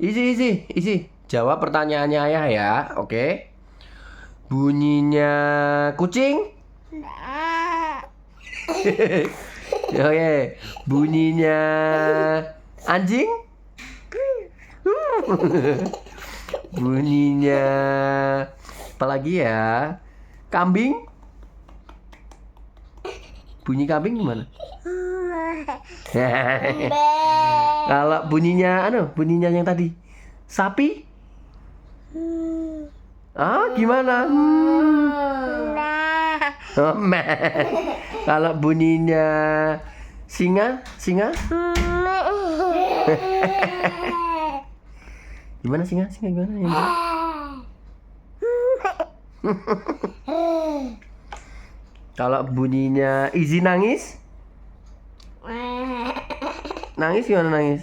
Izzy. Jawab pertanyaannya ayah ya, oke? Bunyinya kucing? Oke. Bunyinya anjing? Bunyinya apa lagi ya? Kambing? Bunyi kambing gimana? Kalau bunyinya bunyinya yang tadi. Sapi? Gimana? Oh, meh. Kalau bunyinya singa? Gimana singa gimana ya? Kalau bunyinya Izzy nangis? Nangis gimana nangis?